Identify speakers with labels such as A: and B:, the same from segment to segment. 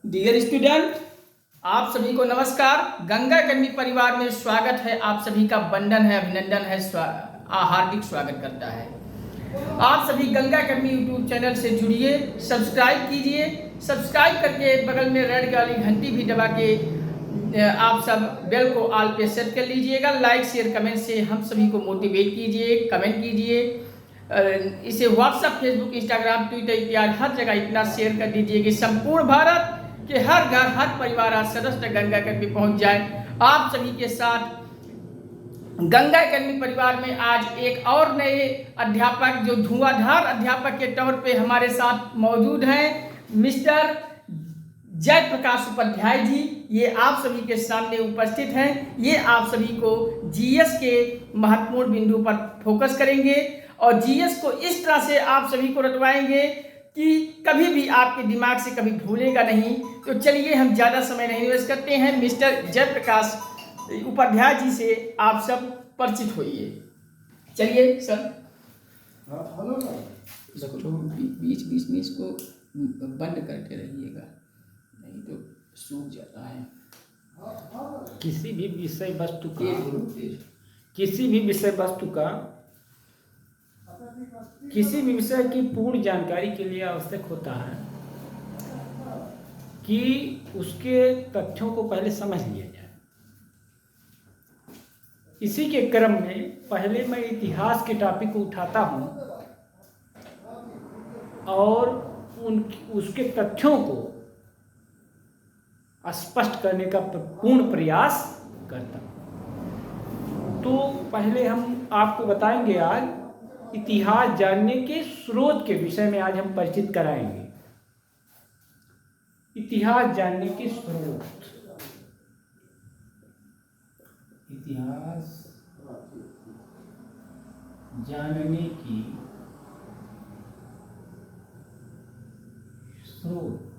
A: Dear student, आप सभी को नमस्कार। गंगा अकेडमी परिवार में स्वागत है। आप सभी का वंदन है, अभिनंदन है, हार्दिक स्वागत करता है। आप सभी गंगा अकेडमी यूट्यूब चैनल से जुड़िए, सब्सक्राइब कीजिए। सब्सक्राइब करके बगल में रेड वाली घंटी भी दबा के आप सब बेल को ऑल पे सेट कर लीजिएगा। लाइक शेयर कमेंट से हम सभी को मोटिवेट कीजिए, कमेंट कीजिए। इसे व्हाट्सएप, फेसबुक, इंस्टाग्राम, ट्विटर इत्यादि हर जगह इतना शेयर कर दीजिए कि संपूर्ण भारत के हर घर, हर परिवार, हर सदस्य गंगा अकेडमी पहुंच जाए। आप सभी के साथ गंगा अकेडमी परिवार में आज एक और नए अध्यापक, जो धुआंधार अध्यापक के तौर पे हमारे साथ मौजूद हैं, मिस्टर जयप्रकाश उपाध्याय जी। ये आप सभी के सामने उपस्थित हैं। ये आप सभी को जीएस के महत्वपूर्ण बिंदु पर फोकस करेंगे और जीएस को इस तरह से आप सभी को रटवाएंगे कि कभी भी आपके दिमाग से कभी भूलेगा नहीं। तो चलिए हम ज़्यादा समय नहीं वेस्ट करते हैं, मिस्टर जयप्रकाश उपाध्याय जी से आप सब परिचित होइए। चलिए सर। बच्चों बीच बीच में इसको बंद करके रहिएगा, नहीं तो सूख जाता है।
B: किसी भी विषय वस्तु का किसी भी विषय की पूर्ण जानकारी के लिए आवश्यक होता है कि उसके तथ्यों को पहले समझ लिया जाए। इसी के क्रम में पहले मैं इतिहास के टॉपिक को उठाता हूँ और उसके तथ्यों को स्पष्ट करने का पूर्ण प्रयास करता हूँ। तो पहले हम आपको बताएंगे, आज इतिहास जानने के स्रोत के विषय में आज हम परिचित कराएंगे। इतिहास जानने के स्रोत, इतिहास जानने की स्रोत,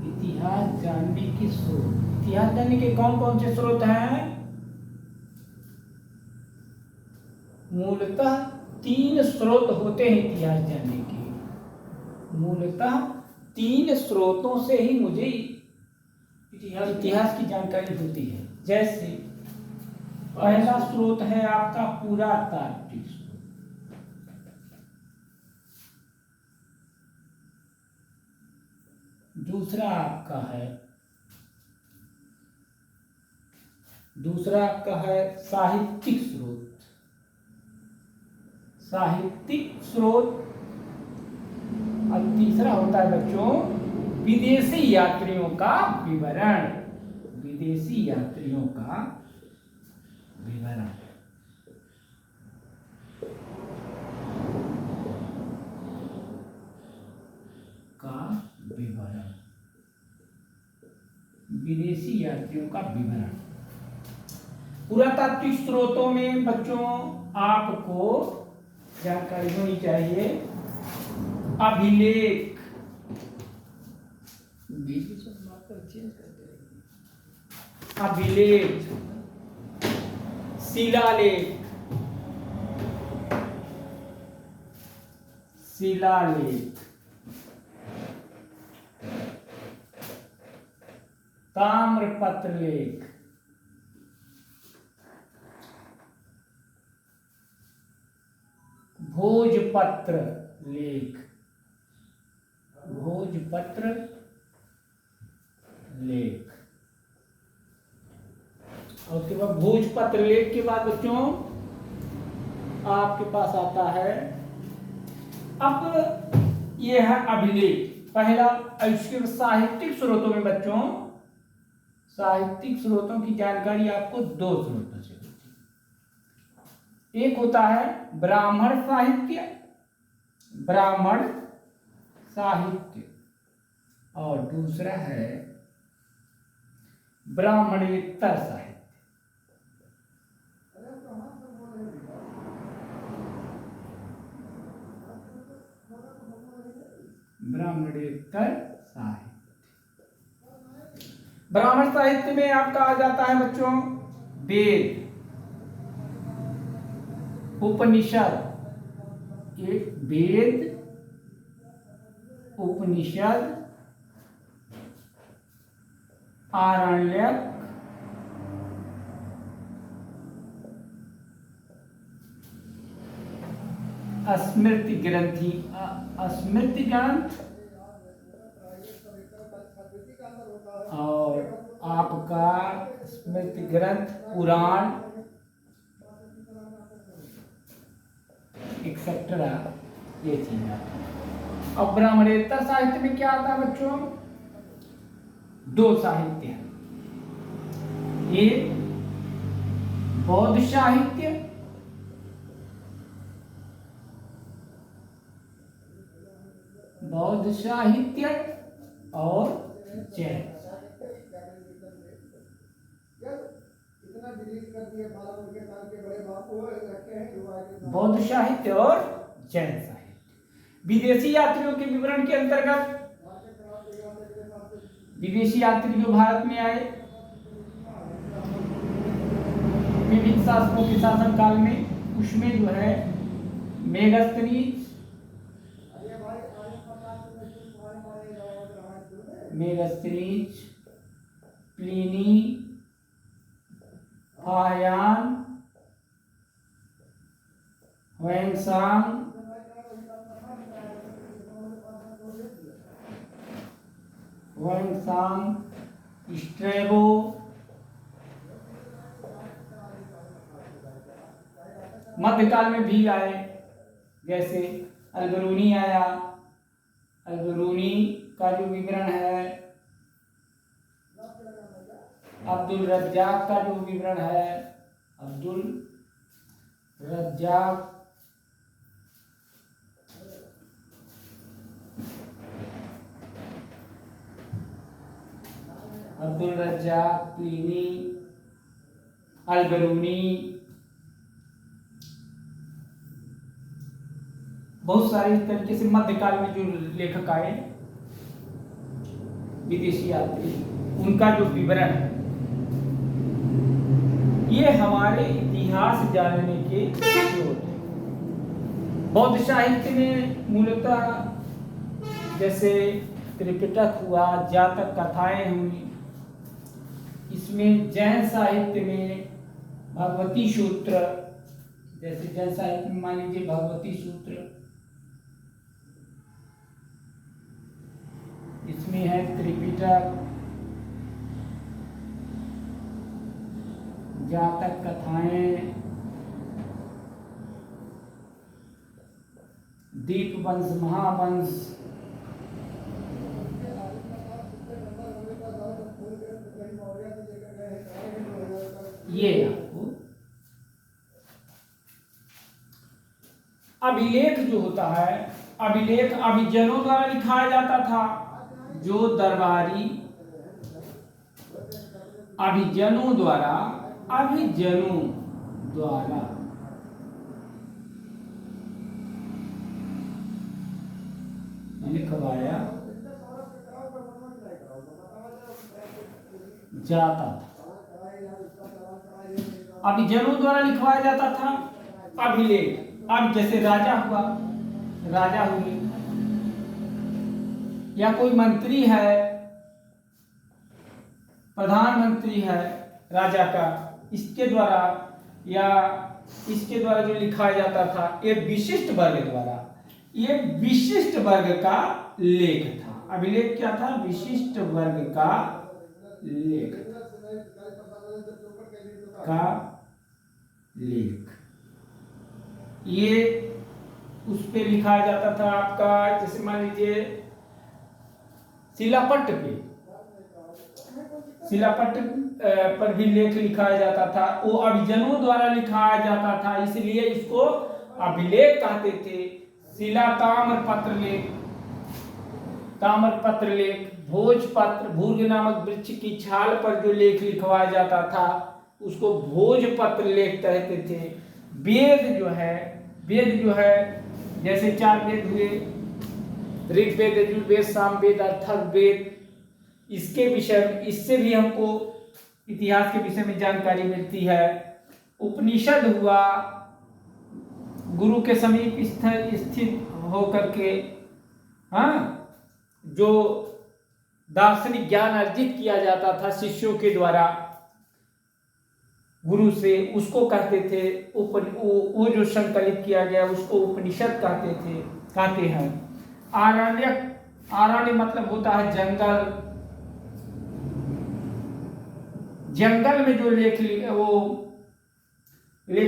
B: इतिहास जानने के स्रोत। इतिहास जानने के कौन कौन से स्रोत हैं? मूलतः 3 स्रोत होते हैं इतिहास जानने के। मूलतः 3 स्रोतों से ही मुझे इतिहास की जानकारी होती है। जैसे पहला स्रोत है आपका पुरातात्विक स्रोत, दूसरा आपका है साहित्यिक स्रोत, और तीसरा होता है बच्चों विदेशी यात्रियों का विवरण। पुरातात्विक स्रोतों में बच्चों आपको जानकारी होनी चाहिए अभिलेख, शिलालेख, ताम्रपत्र लेख, भोजपत्र लेख, और उसके बाद भोजपत्र लेख के बाद बच्चों आपके पास आता है, अब ये है अभिलेख पहला। इसके साहित्यिक स्रोतों में बच्चों, साहित्यिक स्रोतों की जानकारी आपको 2 स्रोतों से होती है। एक होता है ब्राह्मण साहित्य और दूसरा है ब्राह्मणेतर साहित्य। ब्राह्मण साहित्य में आपका आ जाता है बच्चों वेद, उपनिषद, उपनिषद आरण्यक, स्मृति ग्रंथि, स्मृति ग्रंथ और आपका स्मृति ग्रंथ पुराण एक्सेट्रा, ये चीज आता है। अब ब्राह्मणेतर साहित्य में क्या आता है बच्चों? दो साहित्य है, एक बौद्ध साहित्य और जैन। बौद्ध साहित्य और जैन साहित्य। विदेशी यात्रियों के विवरण के अंतर्गत विदेशी यात्री जो भारत में आए विभिन्न शासकों के शासन काल में, उसमें जो है मेगास्थनीज, प्लिनी, फाहियान, हुएंगसांग, स्ट्रैबो, मध्यकाल में भी आए, जैसे अलबरूनी आया। अलबरूनी का जो विवरण है, अब्दुल रज्जाक का जो विवरण है, अब्दुल रज्जाक प्लिनी, अलबरूनी, बहुत सारे इस तरीके से मध्यकाल में जो लेखक आए विदेशी यात्री, उनका जो विवरण है, ये हमारे इतिहास जानने के स्रोत हैं। बौद्ध साहित्य में मूलतः जैसे त्रिपिटक हुआ, जातक कथाएं हुई। इसमें जैन साहित्य में भगवती सूत्र, जैसे जैन साहित्य में मान लीजिए भगवती सूत्र, इसमें है त्रिपिटक, जातक कथाएं, दीपवंश, महावंश, ये आपको अभिलेख जो होता है, अभिलेख अभिजनों द्वारा लिखाया जाता था। जो दरबारी अभिजनों द्वारा लिखवाया जाता था, अभिजनों द्वारा लिखवाया जाता था अभिलेख। अब जैसे राजा हुए, या कोई मंत्री है, प्रधानमंत्री है राजा का, इसके द्वारा जो लिखाया जाता था, ये विशिष्ट वर्ग का लेख था। अभिलेख क्या था? विशिष्ट वर्ग का लेख ये उस पे लिखाया जाता था आपका, जैसे मान लीजिए शिलापट्ट पर भी लेख लिखाया जाता था। वो अभिजनों द्वारा लिखाया जाता था, इसलिए इसको अभिलेख कहते थे। शिला ताम्रपत्र लेख, भोजपत्र, भूर्ग नामक वृक्ष की छाल पर जो लेख लिखवाया जाता था उसको भोजपत्र लेख कहते थे। वेद जो है जैसे 4 वेद हुए, ऋग्वेद, यजुर्वेद, सामवेद, अथर्ववेद, इससे भी हमको इतिहास के विषय में जानकारी मिलती है। उपनिषद हुआ, गुरु के समीप स्थित होकर के, हाँ, जो दार्शनिक ज्ञान अर्जित किया जाता था शिष्यों के द्वारा गुरु से, उसको कहते थे वो जो संकलित किया गया उसको उपनिषद कहते हैं। आरण्य मतलब होता है जंगल। जंगल में जो लेख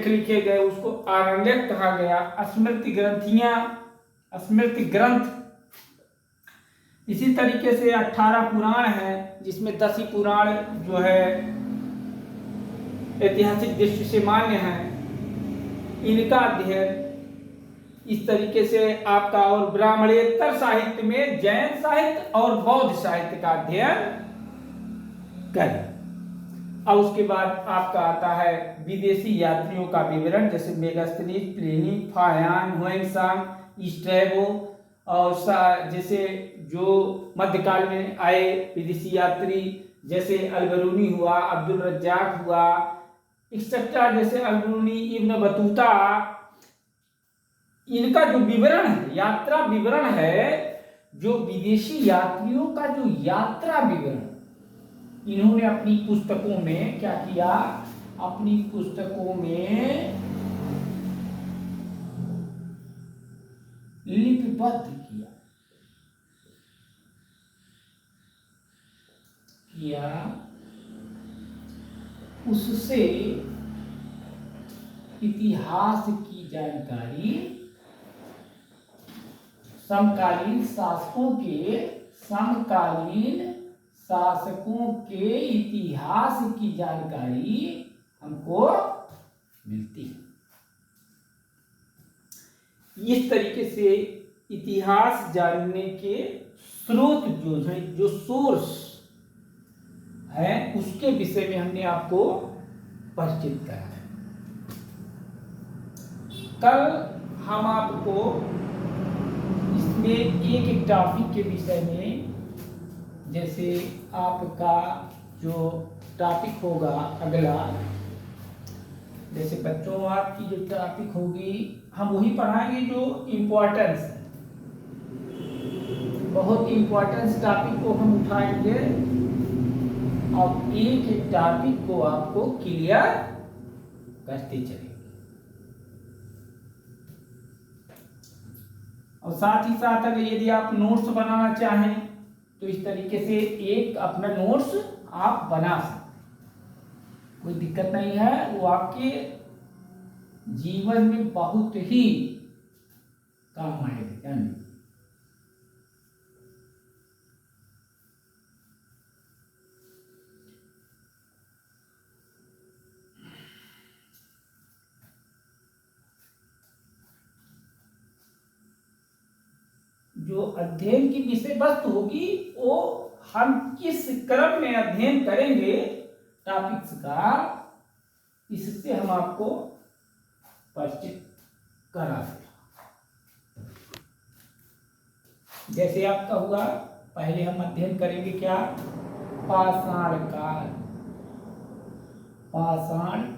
B: लिखे गए उसको आरण्यक कहा गया। स्मृति ग्रंथ, इसी तरीके से 18 पुराण हैं, जिसमें 10 ही पुराण जो है ऐतिहासिक दृष्टि से मान्य है, इनका अध्ययन इस तरीके से आपका। और ब्राह्मणेतर साहित्य में जैन साहित्य और बौद्ध साहित्य का अध्ययन करें। और उसके बाद आपका आता है विदेशी यात्रियों का विवरण, जैसे मेगास्थनीज, प्लिनी, फायान, हुएंगसांग, स्ट्रैबो, और जैसे जो मध्यकाल में आए विदेशी यात्री जैसे अल-बरूनी हुआ, अब्दुल रज्जाक हुआ, एक्सेट्रा, जैसे अल-बरूनी, इब्न बतूता, इनका जो विवरण है, यात्रा विवरण है, जो विदेशी यात्रियों का जो यात्रा विवरण इन्होंने अपनी पुस्तकों में क्या किया, अपनी पुस्तकों में लिपिबद्ध किया, उससे इतिहास की जानकारी समकालीन शासकों के इतिहास की जानकारी हमको मिलती है। इस तरीके से इतिहास जानने के स्रोत जो सोर्स है, उसके विषय में हमने आपको परिचित करा है। कल हम आपको इसमें एक टॉपिक के विषय में, जैसे आपका जो टॉपिक होगा अगला, जैसे बच्चों आपकी जो टॉपिक होगी, हम वही पढ़ाएंगे जो इम्पोर्टेंस है। बहुत इम्पोर्टेंस टॉपिक को हम उठाएंगे और एक एक टॉपिक को आपको क्लियर करते चलेंगे। और साथ ही साथ अगर यदि आप नोट्स बनाना चाहें तो इस तरीके से एक अपना नोट्स आप बना सकते, कोई दिक्कत नहीं है। वो आपके जीवन में बहुत ही काम आएगा। जो अध्ययन की विषय वस्तु होगी वो हम किस क्रम में अध्ययन करेंगे टॉपिक्स का, इससे हम आपको परिचित करा दें। जैसे आपका हुआ, पहले हम अध्ययन करेंगे क्या, पाषाण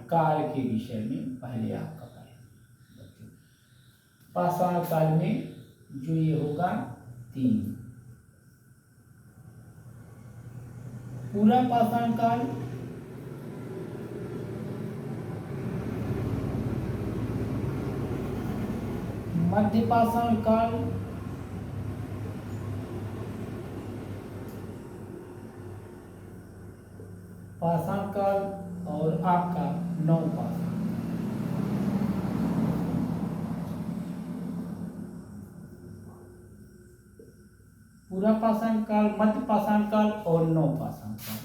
B: काल के विषय में पहले आपका पढ़ेंगे। पाषाण काल में जो ये होगा 3, पूरा पाषाण काल, मध्य पाषाण काल, पाषाण काल और आपका नव पाषाण। पूरा पाषाण काल, मध्य पाषाण काल और नव पाषाण काल।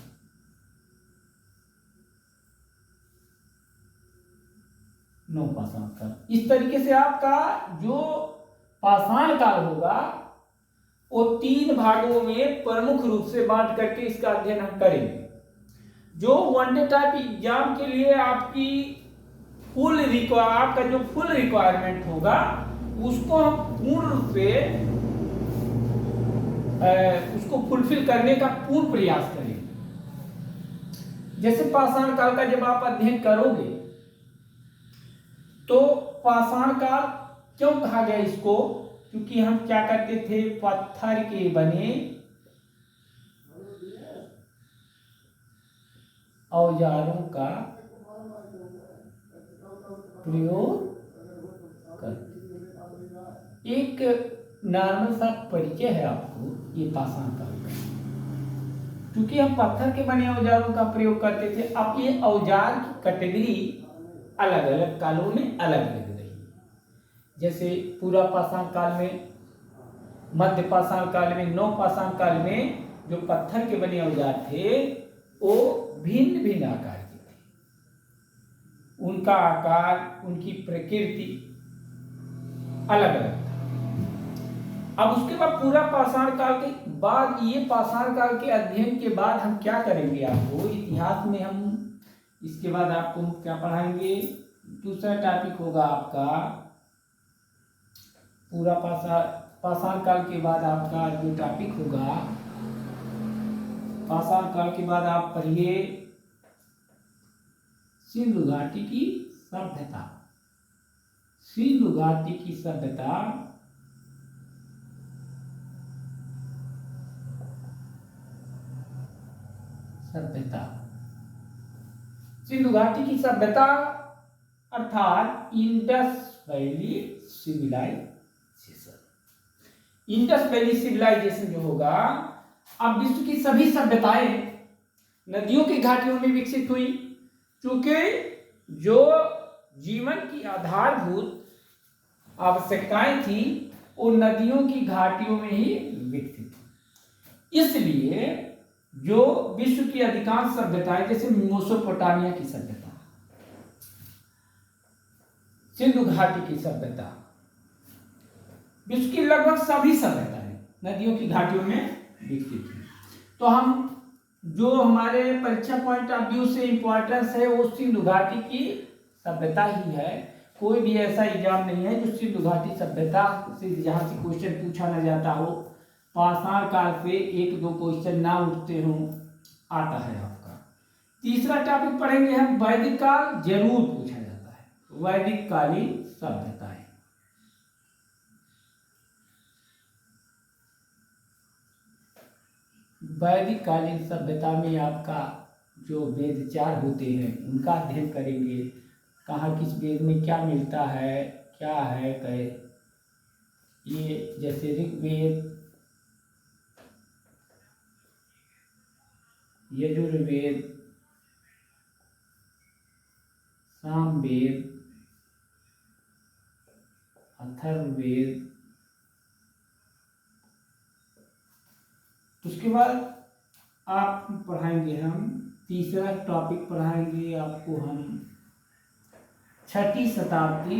B: नव पाषाण काल, इस तरीके से आपका जो पाषाण काल होगा वो 3 भागों में प्रमुख रूप से बांट करके इसका अध्ययन हम करेंगे। जो वनडे टाइप एग्जाम के लिए आपका जो फुल रिक्वायरमेंट होगा उसको हम पूर्ण रूप से उसको फुलफिल करने का पूर्ण प्रयास करेंगे। जैसे पाषाण काल का जब आप अध्ययन करोगे तो पाषाण काल क्यों कहा गया इसको, क्योंकि हम क्या करते थे, पत्थर के बने औजारों का प्रयोग करते। एक नॉर्मल सा परिचय है आपको ये पाषाण काल का। क्योंकि हम पत्थर के बने औजारों का प्रयोग करते थे, अब ये औजार की कैटेगरी अलग अलग कालों में अलग अलग रही। जैसे पूरा पाषाण काल में, मध्य पाषाण काल में, नव पाषाण काल में जो पत्थर के बने औजार थे वो भिन्न भिन्न आकार के थे। उनका आकार, उनकी प्रकृति अलग अलग था। अब उसके बाद पूरा पाषाण काल के बाद, ये पाषाण काल के अध्ययन के बाद हम क्या करेंगे, आपको इतिहास में हम इसके बाद आपको क्या पढ़ाएंगे, दूसरा टॉपिक होगा आपका पूरा पाषाण काल के बाद आपका जो टॉपिक होगा, पाषाण काल के बाद आप पढ़िए सिंधु घाटी की सभ्यता। सिंधु घाटी की सभ्यता सिंधु घाटी की सभ्यता अर्थात Indus valley civilisation. Indus valley civilisation जो होगा, अब विश्व की सभी सभ्यताएं नदियों की घाटियों में विकसित हुई, क्योंकि जो जीवन की आधारभूत आवश्यकताएं थी वो नदियों की घाटियों में ही विकसित हुई। इसलिए जो विश्व की अधिकांश सभ्यताएं, जैसे मेसोपोटामिया की सभ्यता, सिंधु घाटी की सभ्यता, विश्व की लगभग सभी सभ्यताएं नदियों की घाटियों में विकसित हुई। तो हम जो हमारे परीक्षा पॉइंट ऑफ व्यू से इंपॉर्टेंस है वो सिंधु घाटी की सभ्यता ही है। कोई भी ऐसा एग्जाम नहीं है जो सिंधु घाटी सभ्यता से जहाँ से क्वेश्चन पूछा न जाता हो, पाषाण काल से एक दो क्वेश्चन ना उठते हो, आता है आपका। तीसरा टॉपिक पढ़ेंगे हम वैदिक काल, जरूर पूछा जाता है, वैदिक कालीन सभ्यताएं। वैदिक कालीन सभ्यता में आपका जो वेदचार होते हैं उनका अध्ययन करेंगे, कहाँ किस वेद में क्या मिलता है, क्या है कहे, ये जैसे ऋग्वेद, यजुर्वेद, सामवेद, अथर्ववेद। उसके बाद आप पढ़ाएंगे, हम तीसरा टॉपिक पढ़ाएंगे आपको हम 6ठी शताब्दी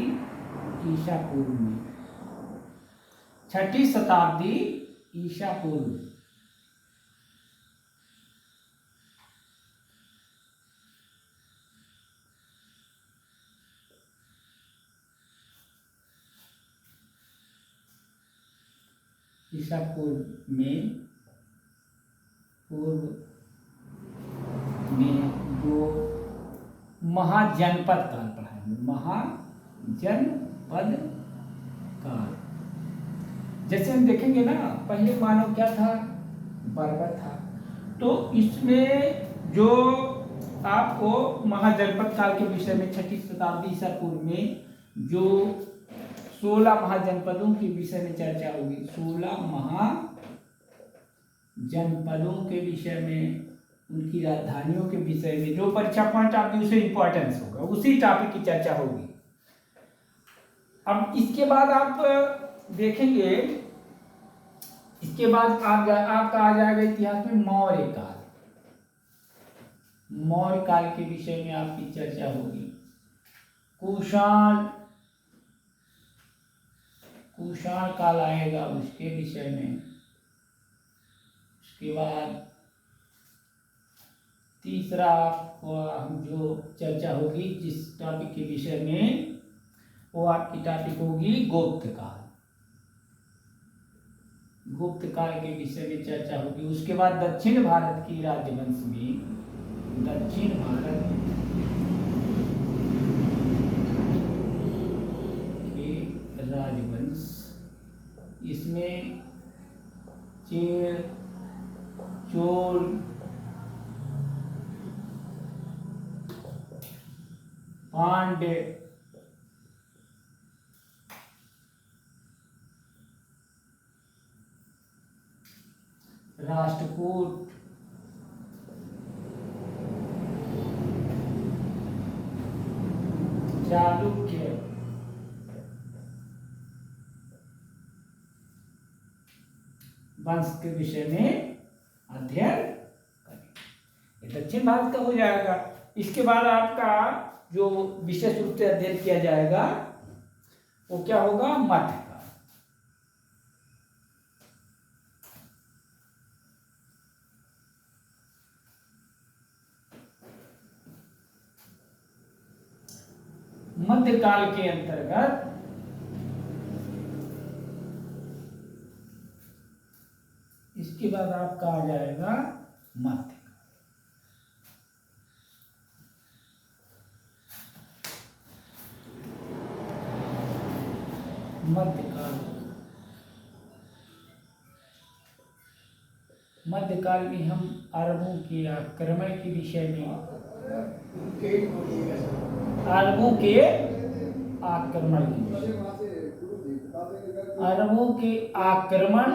B: ईसा पूर्व में। 6ठी शताब्दी ईसा पूर्व, ईसा पूर्व में जो महाजनपद काल पढ़ाएंगे, महाजनपद काल। जैसे हम देखेंगे ना, पहले मानव क्या था, बर्बर था, तो इसमें जो आपको महाजनपद काल के विषय में 6ठी शताब्दी ईसा पूर्व में जो 16 महाजनपदों के विषय में चर्चा होगी। 16 महाजनपदों के विषय में, उनकी राजधानियों के विषय में, जो परीक्षा पॉइंट ऑफ व्यू से इंपॉर्टेंस होगा, उसी टॉपिक की चर्चा होगी। अब इसके बाद आप देखेंगे, इसके बाद आपका आ जाएगा इतिहास में मौर्य काल। मौर्य काल के विषय में आपकी चर्चा होगी। कुषाण काल आएगा, उसके विषय में। उसके बाद तीसरा जो चर्चा होगी जिस टॉपिक के विषय में, वो आपकी टॉपिक होगी गुप्त काल। गुप्त काल के विषय में चर्चा होगी। उसके बाद दक्षिण भारत की राजवंश में, दक्षिण भारत के राजवंश, इसमें चेर, चोल, खांड, राष्ट्रकूट, चालुक्य, वंश के विषय में अध्ययन करें। ये दक्षिण भारत का हो जाएगा। इसके बाद आपका जो विशेष रूप से अध्ययन किया जाएगा वो क्या होगा? मध्यकाल। मध्यकाल के अंतर्गत इसके बाद आपका आ जाएगा मध्यकाल। मध्यकाल में हम अरबों के आक्रमण के विषय में, अरबों के आक्रमण के, अरबों के आक्रमण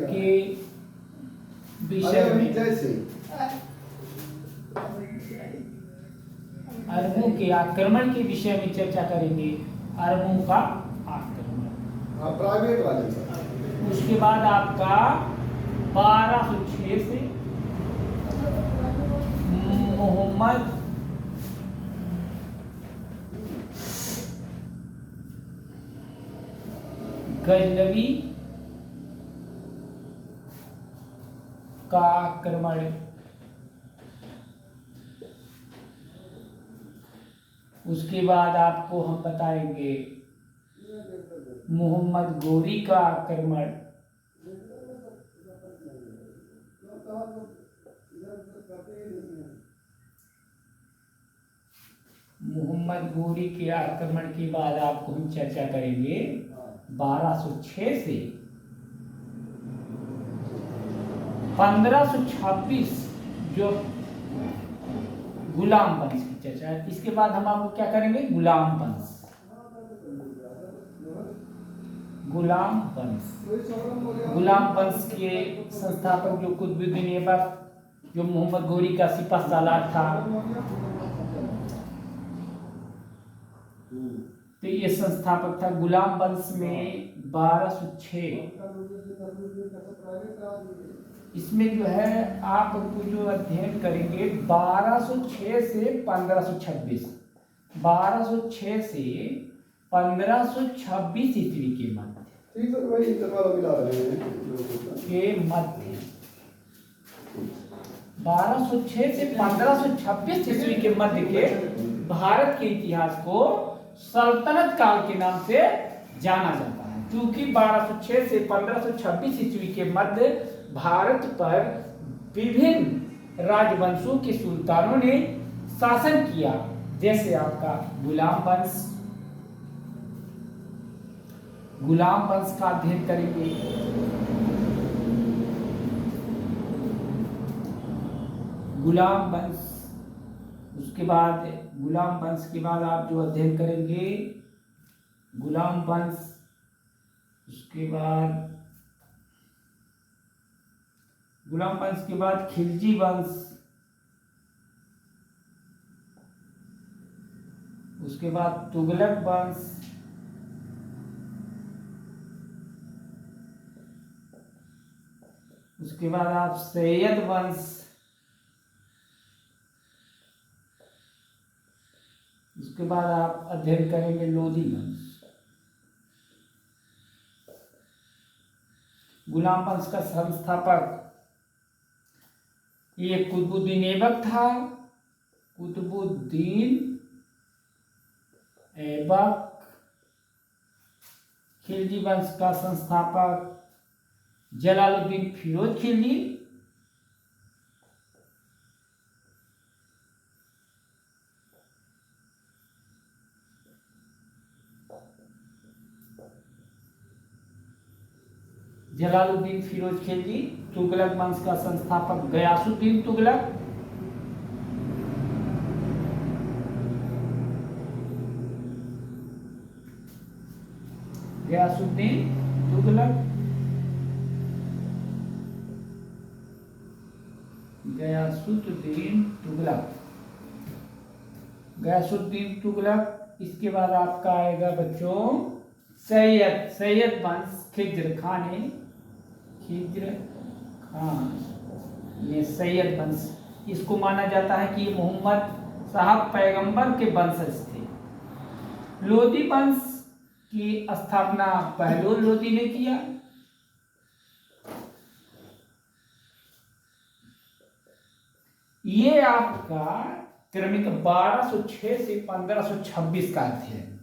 B: के विषय में, अरबों के आक्रमण के विषय में चर्चा करेंगे। अरबों का आक्रमण,
C: प्राइवेट वाले।
B: उसके बाद आपका 1206 से मोहम्मद गजनवी का आक्रमण, उसके बाद आपको हम बताएंगे मोहम्मद गोरी का आक्रमण, मोहम्मद गोरी के आक्रमण के बाद आपको हम चर्चा करेंगे 1206 से 1526 जो गुलाम वंश की चर्चा है। इसके बाद हम आपको क्या करेंगे? गुलाम वंश, गुलाम वंश, गुलाम वंश के संस्थापक जो कुतुबुद्दीन ऐबक, जो मोहम्मद गोरी का सिपह सालार था, तो ये संस्थापक था। गुलाम वंश में 1206, इसमें जो है आपको जो अध्ययन करेंगे 1206 से 1526, 1206 से 1526 ईस्वी के मध्य, के मध्य 1206 से 1526 ईस्वी के मध्य के भारत के इतिहास को सल्तनत काल के नाम से जाना जाता है, क्योंकि 1206 से 1526 ईस्वी के मध्य भारत पर विभिन्न राजवंशों के सुल्तानों ने शासन किया, जैसे आपका गुलाम वंश, गुलाम वंश का अध्ययन करेंगे। गुलाम वंश, उसके बाद गुलाम वंश के बाद आप जो अध्ययन करेंगे गुलाम वंश, उसके बाद गुलाम वंश के बाद खिलजी वंश, उसके बाद तुगलक वंश, उसके बाद आप सैयद वंश, उसके बाद आप अध्ययन करेंगे लोधी वंश। गुलाम वंश का संस्थापक ये कुतुबुद्दीन ऐबक था, कुतुबुद्दीन ऐबक। खिलजी वंश का संस्थापक जलालुद्दीन फिरोज खिलजी। जलालुद्दीन फिरोज खिलजी। तुगलक वंश का संस्थापक गयासुद्दीन तुगलक। गयासुद्दीन तुगलक, गयासुद्दीन तुगलक, गयासुद्दीन तुगलक। इसके बाद आपका आएगा बच्चों सैयद, सैयद वंश, खिज्र खान है, खिज्र खान, ये सैयद वंश। इसको माना जाता है कि मोहम्मद साहब पैगंबर के वंशज थे। लोदी वंश की स्थापना बहलोल लोदी ने किया। ये आपका क्रमिक 1206 से 1526 का अध्ययन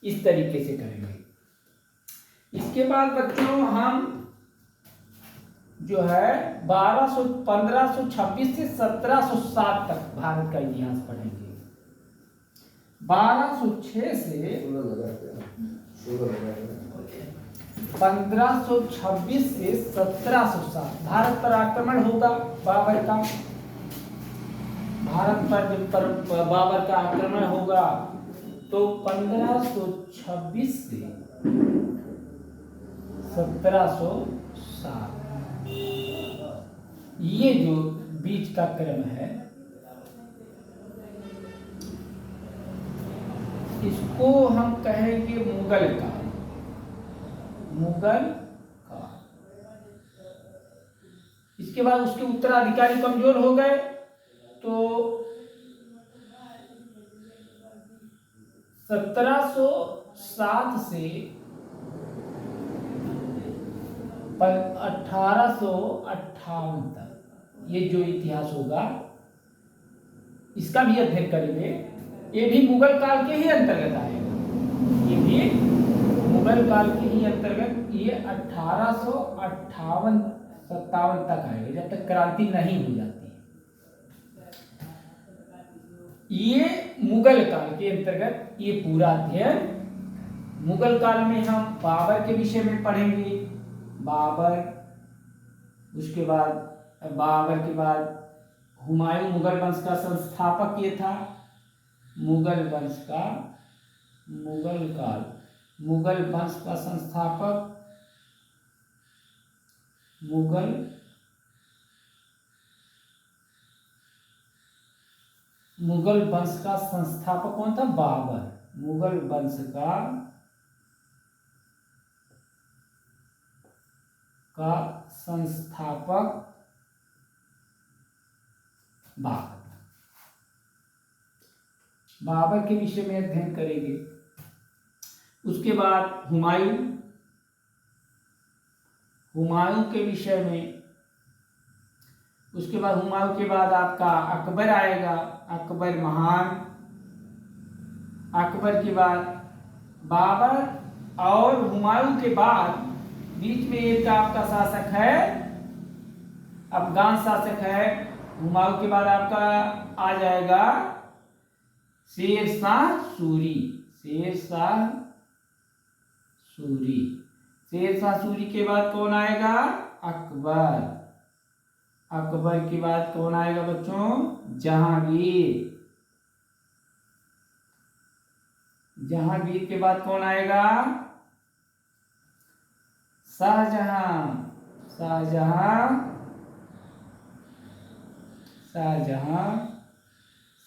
B: इस तरीके से करेंगे। इसके बाद बच्चों हम जो है 1526 से 1707 तक भारत का इतिहास पढ़ेंगे। 1206 से 1526 से 1707 भारत पर आक्रमण होगा बाबर का। भारत पर जब बाबर का आक्रमण होगा तो 1526 से 1707 ये जो बीच का क्रम है इसको हम कहेंगे मुगल काल। मुगल काल। इसके बाद उसके उत्तराधिकारी कमजोर हो गए तो 1707 से 1858 तक ये जो इतिहास होगा इसका भी अध्ययन करेंगे। ये भी मुगल काल के ही अंतर्गत आएगा। ये भी मुगल काल के ही अंतर्गत, ये 1858-57 तक आएगा, जब तक क्रांति नहीं हो जाती। ये मुगल काल के अंतर्गत ये पूरा अध्ययन। मुगल काल में हम बाबर के विषय में पढ़ेंगे। बाबर, उसके बाद बाबर के बाद हुमायूं मुगल वंश का संस्थापक ये था। मुगल वंश का, मुगल काल, मुगल वंश का संस्थापक, मुगल वंश का संस्थापक कौन था? बाबर। मुगल वंश का संस्थापक बाबर। बाबर के विषय में अध्ययन करेंगे। उसके बाद हुमायूं, हुमायूं के विषय में। उसके बाद हुमायूं के बाद आपका अकबर आएगा, अकबर महान। अकबर के बाद बाबर और हुमायूं के बाद बीच में एक आपका शासक है, अफगान शासक है। हुमायूं के बाद आपका आ जाएगा शेर शाह सूरी। शेर शाह सूरी। शेर शाह सूरी के बाद कौन आएगा? अकबर। अकबर के बाद कौन आएगा बच्चों? जहांगीर। जहांगीर के बाद कौन आएगा? शाहजहां। शाहजहां। शाहजहां।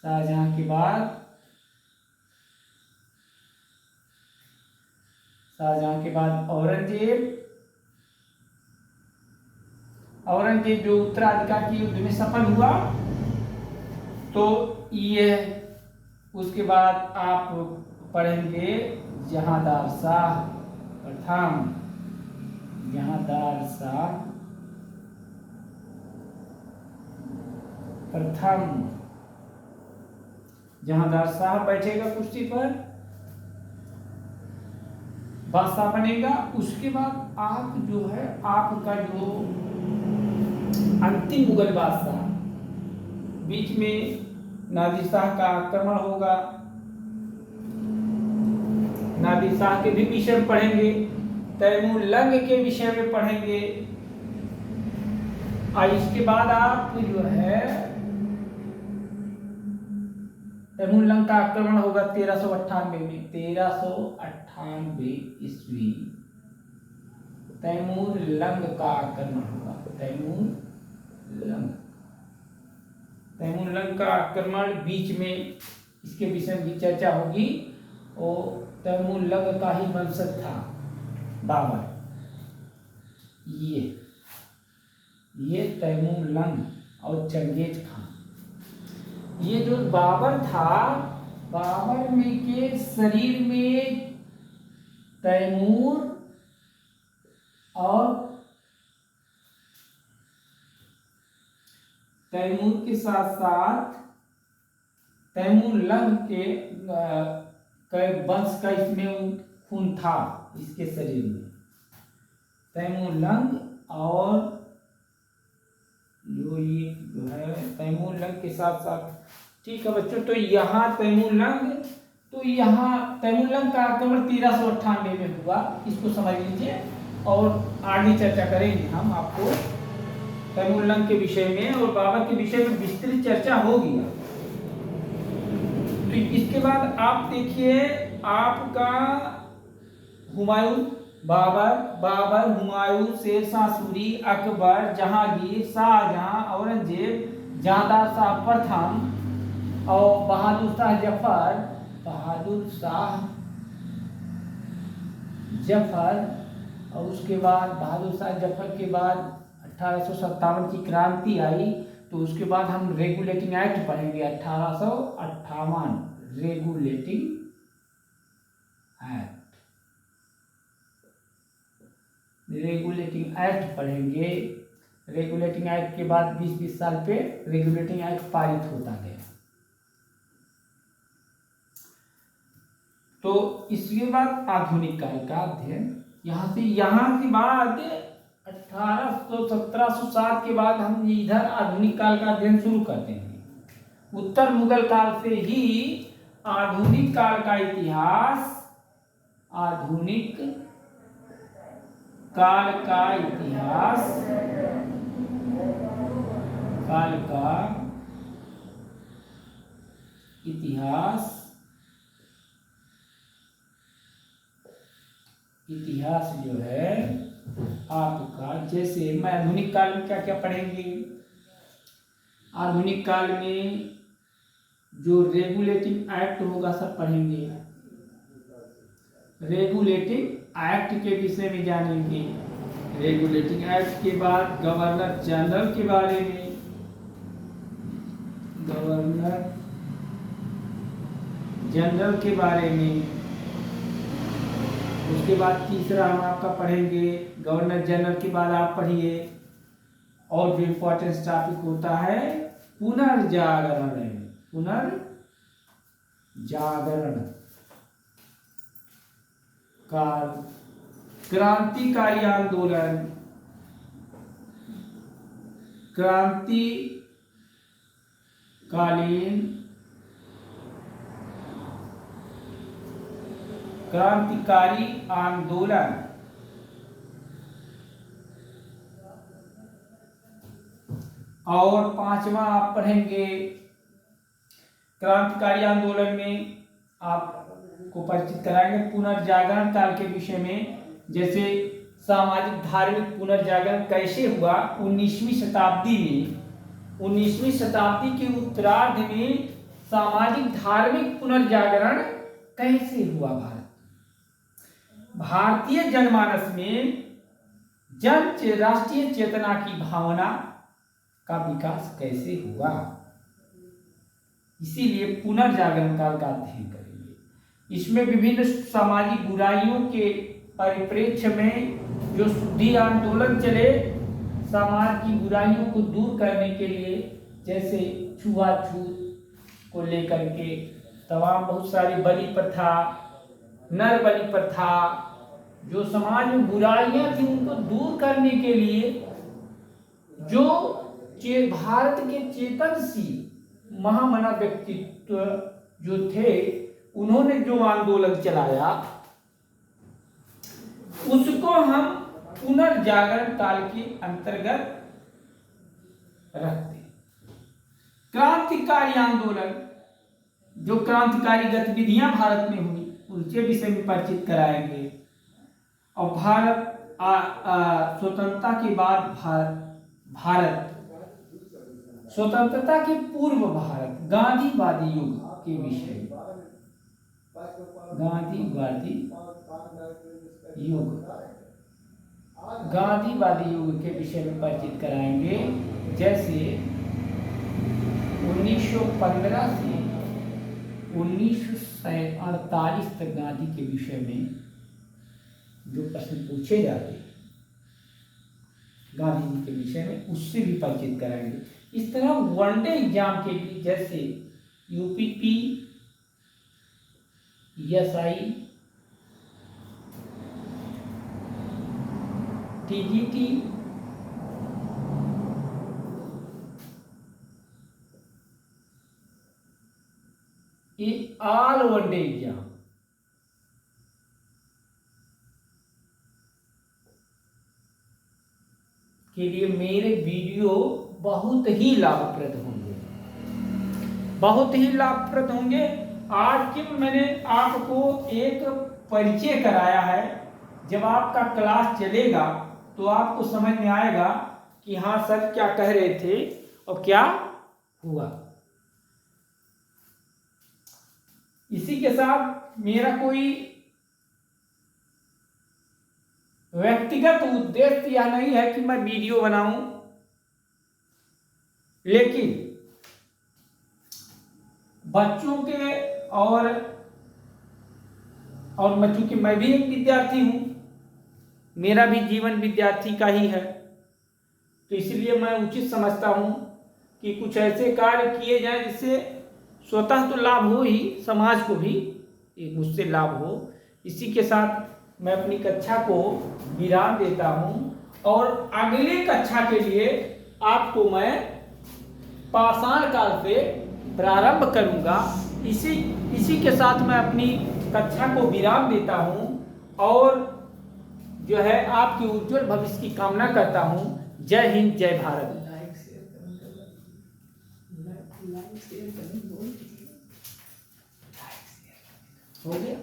B: शाहजहां के बाद औरंगजेब। औरंगजेब जो उत्तराधिकार के युद्ध में सफल हुआ तो ये। उसके बाद आप पढ़ेंगे जहांदार शाह प्रथम। जहांदार शाह प्रथम। जहांदार शाह बैठेगा कुर्सी पर, बादशाह बनेगा। उसके बाद आप जो है आपका जो अंतिम मुगल बादशाह, बीच में नादिर शाह का आक्रमण होगा। नादिर शाह के भी विषय में पढ़ेंगे। तैमूर लंग के विषय में पढ़ेंगे। और इसके बाद आप जो है तैमूर लंग का आक्रमण होगा 1398 में। 1398 ईस्वी। तैमूर लंग का आक्रमण हुआ। तैमूर लंग का आक्रमण, बीच में इसके विषय में भी चर्चा होगी। और तैमूर लंग का ही वंशज था बाबर। ये तैमूर लंग और चंगेज खान, ये जो बाबर था, बाबर में के शरीर में तैमूर के साथ साथ तैमूर लंग के वंश का इसमें खून था इसके शरीर में। तैमूर लंग और जो है तैमूर लंग के साथ साथ, ठीक है बच्चों। तो यहाँ तैमूर लंग का आक्रमण 1398 में हुआ, इसको समझ लीजिए। और आगे चर्चा करेंगे हम आपको तैमूर लंग के विषय में, और बाबर के विषय में विस्तृत चर्चा होगी। तो इसके बाद आप देखिए आपका हुमायूं, बाबर, हुमायूं, शेरशाह सूरी, अकबर, जहांगीर, शाहजहां, औरंगजेब, जहांदार शाह प्रथम और बहादुर शाह जफर। और उसके बाद बहादुर शाह जफर के बाद 1857 की क्रांति आई। तो उसके बाद हम रेगुलेटिंग एक्ट पढ़ेंगे, 1858 रेगुलेटिंग एक्ट पढ़ेंगे। रेगुलेटिंग एक्ट के बाद 20-20 साल पे रेगुलेटिंग एक्ट पारित होता गया। तो इसके बाद आधुनिक काल का अध्ययन, यहाँ के बाद 1707 के बाद हम इधर आधुनिक काल का अध्ययन शुरू करते हैं। उत्तर मुगल काल से ही आधुनिक काल का इतिहास, इतिहास जो है आपका, जैसे मैं आधुनिक काल में क्या क्या पढ़ेंगे। आधुनिक काल में जो रेगुलेटिंग एक्ट होगा सब पढ़ेंगे। रेगुलेटिंग एक्ट के विषय में जानेंगे। रेगुलेटिंग एक्ट के बाद गवर्नर जनरल के बारे में, उसके बाद तीसरा हम आपका पढ़ेंगे गवर्नर जनरल के बाद आप पढ़िए। और जो इम्पोर्टेंट टॉपिक होता है पुनर्जागरण काल, क्रांतिकारी आंदोलन, क्रांतिकारी आंदोलन। और पांचवा आप पढ़ेंगे क्रांतिकारी आंदोलन में आपको परिचित कराएंगे पुनर्जागरण काल के विषय में, जैसे सामाजिक धार्मिक पुनर्जागरण कैसे हुआ 19वीं शताब्दी के उत्तरार्ध में सामाजिक धार्मिक पुनर्जागरण कैसे हुआ। भारतीय जनमानस में राष्ट्रीय चेतना की भावना का विकास कैसे हुआ, इसीलिए पुनर्जागरण काल का अध्ययन करेंगे। इसमें विभिन्न सामाजिक बुराइयों के परिप्रेक्ष्य में जो शुद्धि आंदोलन चले, समाज की बुराइयों को दूर करने के लिए, जैसे छुआछूत को लेकर के तमाम बहुत सारी बलि प्रथा, नर बलि प्रथा, जो समाज में बुराइयां थी उनको दूर करने के लिए जो भारत के चेतनशील महामना व्यक्तित्व जो थे, उन्होंने जो आंदोलन चलाया उसको हम पुनर्जागरण काल के अंतर्गत रखते हैं। क्रांतिकारी आंदोलन, जो क्रांतिकारी गतिविधियां भारत में हुई उनके विषय में परिचित कराएंगे। और भारत स्वतंत्रता के बाद भारत, स्वतंत्रता के पूर्व भारत, गांधीवादी युग के विषय, गांधीवादी युग, गांधीवादी युग के विषय में परिचित कराएंगे। जैसे 1915 से 1948 तक गांधी के विषय में जो प्रश्न पूछे जाते हैं गांधी जी के विषय में, उससे भी परिचित कराएंगे। इस तरह वनडे एग्जाम के लिए जैसे यूपीपी, ESI, TGT, ये ऑल वनडे एग्जाम के लिए मेरे वीडियो बहुत ही लाभप्रद होंगे, बहुत ही लाभप्रद होंगे। आज के मैंने आपको एक परिचय कराया है। जब आपका क्लास चलेगा तो आपको समझ में आएगा कि हाँ सर क्या कह रहे थे और क्या हुआ। इसी के साथ मेरा कोई व्यक्तिगत उद्देश्य यह नहीं है कि मैं वीडियो बनाऊं, लेकिन बच्चों के और बच्चों की, मैं भी एक विद्यार्थी हूं, मेरा भी जीवन विद्यार्थी का ही है, तो इसलिए मैं उचित समझता हूं कि कुछ ऐसे कार्य किए जाएं जिससे स्वतः तो लाभ हो ही, समाज को भी एक उससे लाभ हो। इसी के साथ मैं अपनी कक्षा को विराम देता हूं और अगले कक्षा के लिए आपको मैं पाषाण काल से प्रारंभ करूंगा। इसी के साथ मैं अपनी कक्षा को विराम देता हूं और जो है आपके उज्जवल भविष्य की कामना करता हूं। जय हिंद, जय भारत।
A: लाइक शेयर करें, हो गया।